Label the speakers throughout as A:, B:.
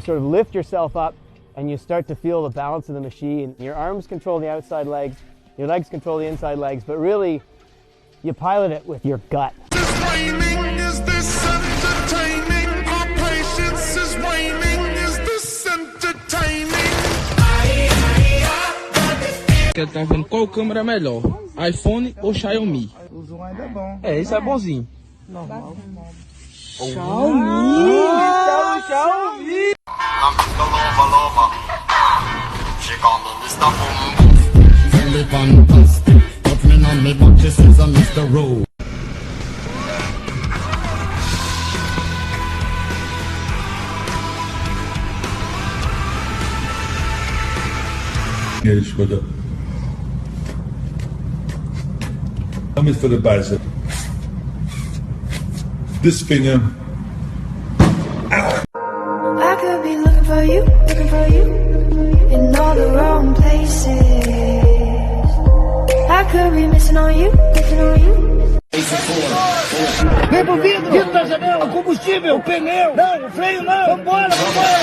A: sort of lift yourself up and you start to feel the balance of the machine. Your arms control the outside legs, your legs control the inside legs, but really you pilot it with your gut.
B: Is this entertaining? Our patience is waning. Is this entertaining?
C: Quer tá vendo qual câmera é melhor? iPhone ou Xiaomi?
D: O zoom ainda é bom.
C: É, isso é bonzinho.
D: Normal.
C: Xiaomi! Xiaomi!
E: Here's for the thumb is for the bicep. This finger.
F: I could be looking for you in all the wrong places. I could be missing on you.
D: Vem pro vidro! Vidro da janela, combustível, pneu! Não, freio não! Vambora, vambora!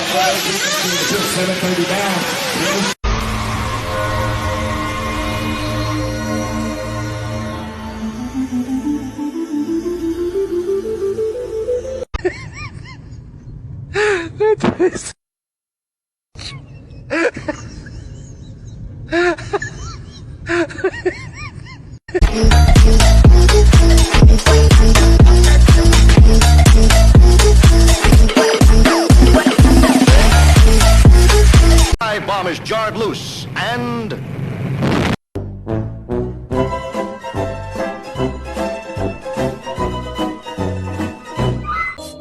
G: Bomb is jarred loose and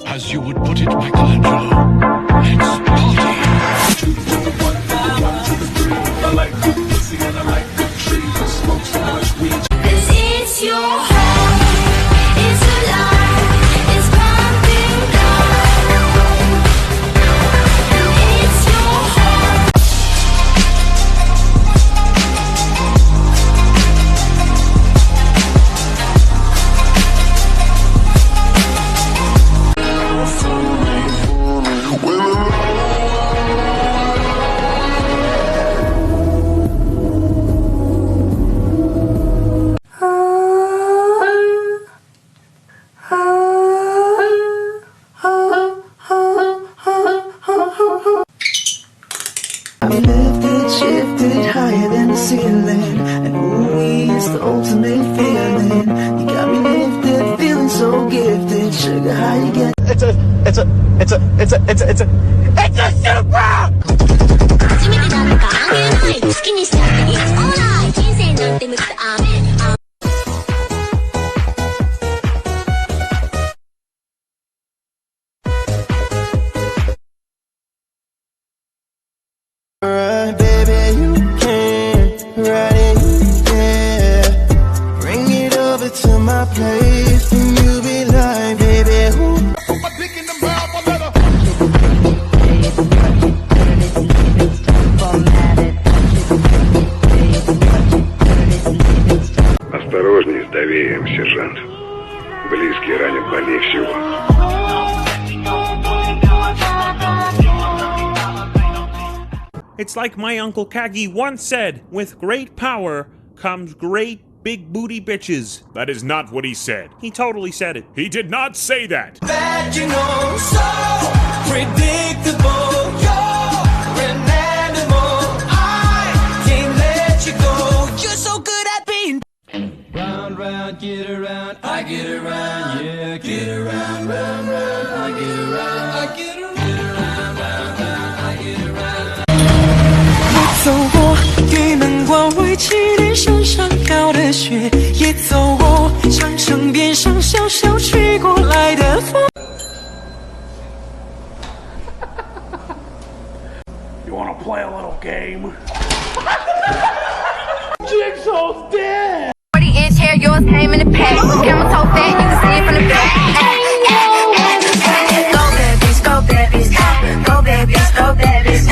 B: As you would put it, Michelangelo, let's party.
F: Cause it's your home, it's alive, it's pumping blood. It's your home.
H: We lifted, shifted higher than the ceiling, and ooh, it's the ultimate feeling. You got me lifted, feeling so gifted. Sugar, how you get?
D: It's a Supra!
F: 初めてなんか関係ない好きにしちゃって It's alright 人生なんて無駄アメン
H: Right, baby, you can ride it, yeah. Bring it over to my place, and you be like, baby, who?
E: Осторожней с доверием, сержант. Близкие ранят больнее всего.
I: It's like my Uncle Taggy once said, with great power comes great big booty bitches. That is not what he said. He totally said it. He did not say that.
H: That you know, so predictable. You're an animal. I can't let you go. You're so good at being. Round, round, get around. I get around, yeah. Get around, round, round. I get around, I get around. Get around, round, round. I get around. 走过与能光为起点上上高的雪，也走过长城边上小小吹过来的风。
B: You wanna play a little game?
D: Jigsaw's dead!
F: 40-inch hair, yours came in the pack. Camera so fat, you can see it from the back. Go bad bitch, go bad bitch. Go bad bitch, go bad bitch.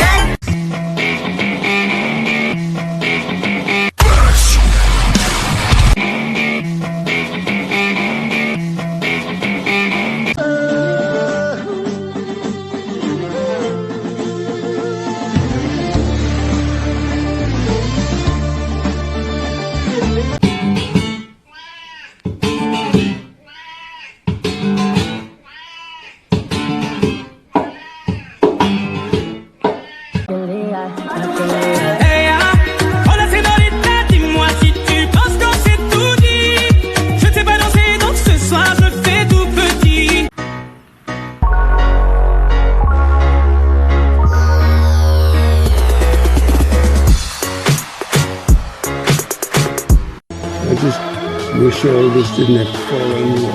J: sure this didn't fall on you.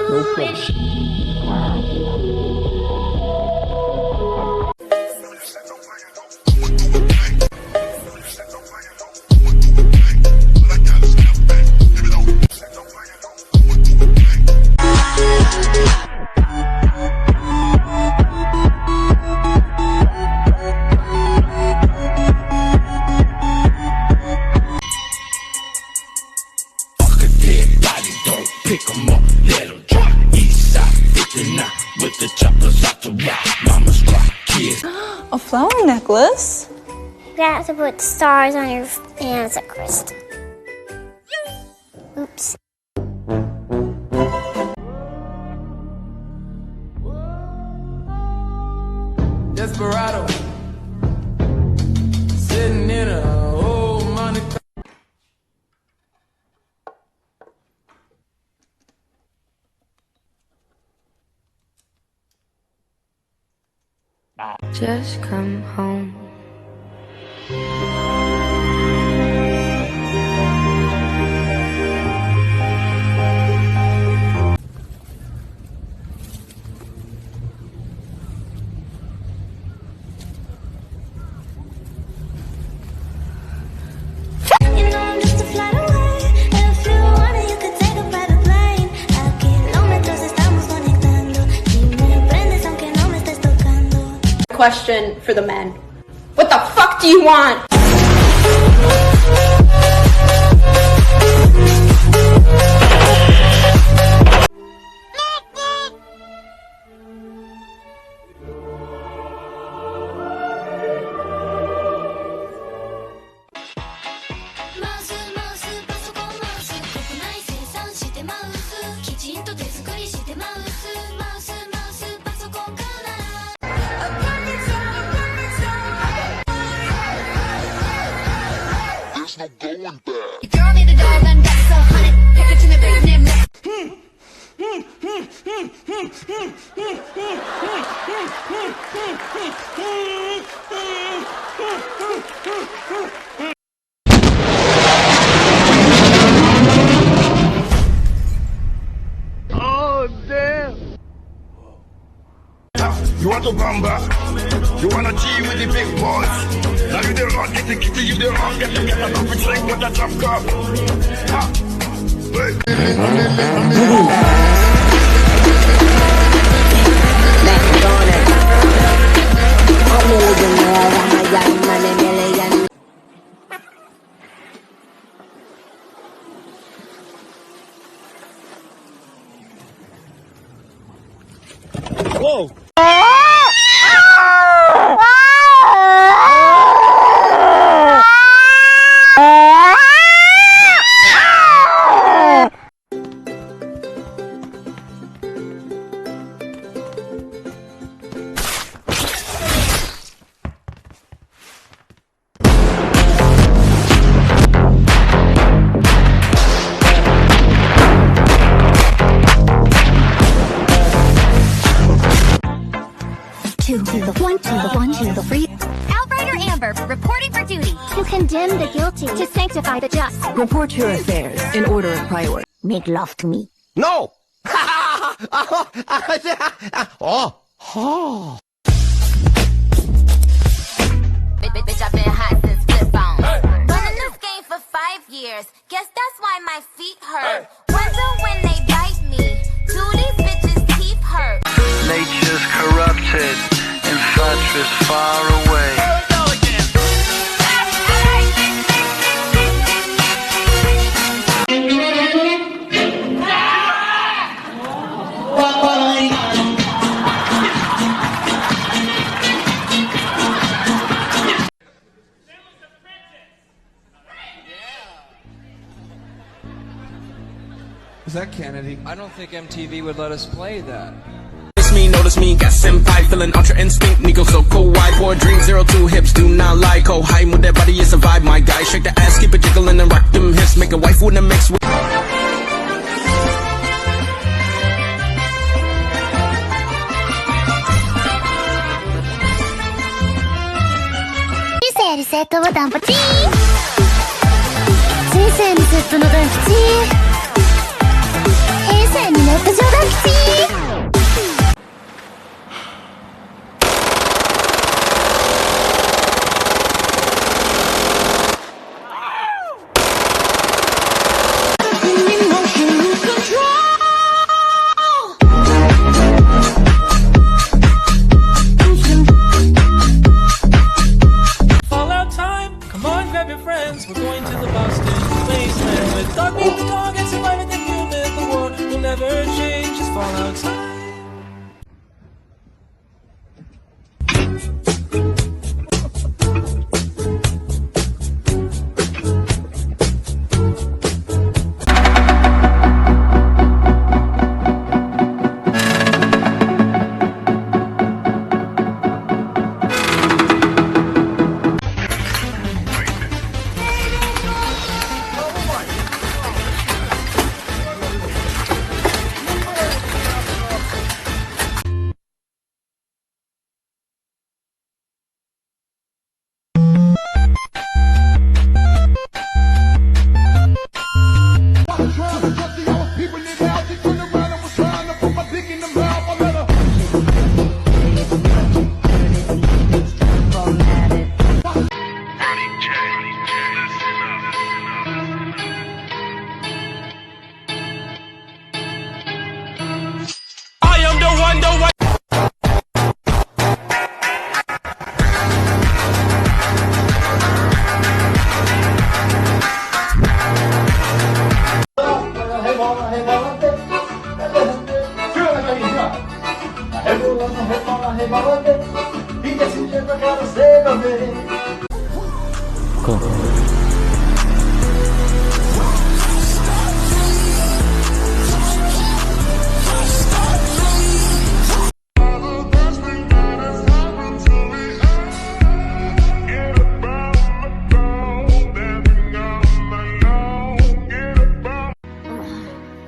J: No problem.
K: A flower necklace?
L: You have to put stars on your hands as a crystal. Oops.
H: Desperado. Sitting in a old money.
F: Just come home.
K: Question for the men. What the fuck do you want?
D: Oh, damn. You want to come back? You want to G with the big boys? Now you the wrong, get the kitty, you the wrong, get the coffee drink with the drop cup.
A: Whoa!
L: Outrider Amber, reporting for duty. To condemn the guilty. To sanctify the just.
K: Report your affairs in order of priority.
L: Make love to me.
G: No! Oh! Oh!
M: Bitch, I've been hot since flip phone. Running this game for 5 years. Guess that's why my feet hurt. Wonder when they bite me. Do these bitches' teeth hurt?
N: Nature's corrupted. Infatuous far away.
C: Is that Kennedy? I don't think MTV would let us play that.
H: Notice me, got senpai, feeling ultra instinct. Nico so cool, wide boy, dream 02 hips, do not lie. Go high with that body, it's a vibe, my guy. Shake the ass, keep it jiggling and rock them hips. Make a wife with a mix with.
L: リセットボタンポチーン。先生のプのドン吉平成にネット上ドン吉
H: We're going to the Boston wasteland with Dog Meat the dog and surviving the human. The war will never change. Just Fallout time.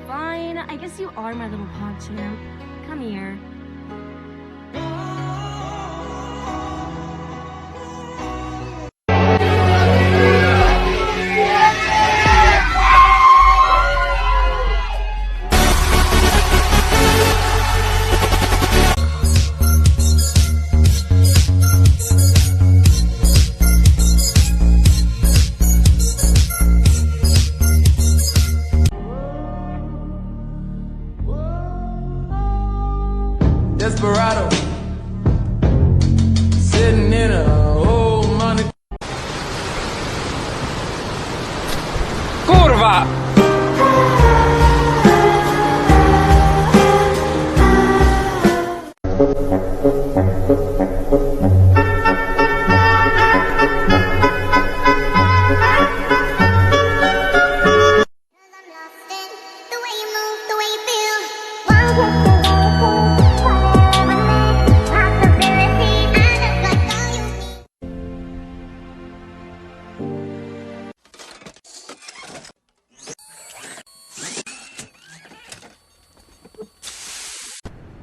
L: Fine, I guess you are my little pod champ. Come here.
H: Desperado, sitting in a old money. Kurwa!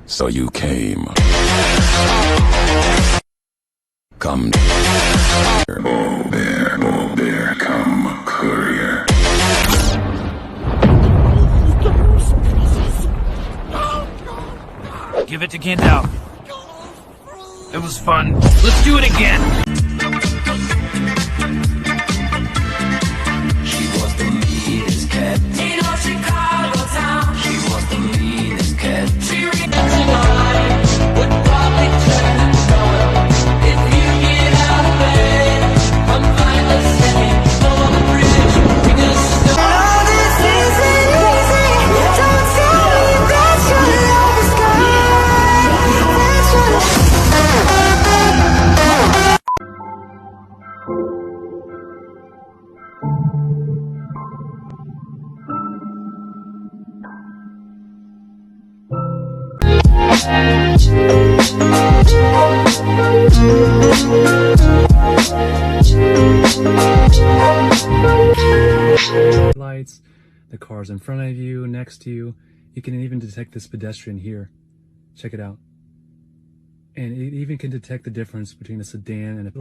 D: So you came. Come. Oh bear, come, courier.
O: Give it to Kendall. It was fun. Let's do it again.
H: She was the meanest cat. In old Chicago town. She was the meanest cat. She would probably turn and stone if you get out of bed. Come find us sitting on the bridge. Bring us stone. Oh, this isn't easy. Don't tell me that your love is gone. That's your
P: lights, the cars in front of you, next to you. You can even detect this pedestrian here. Check it out. And it even can detect the difference between a sedan and a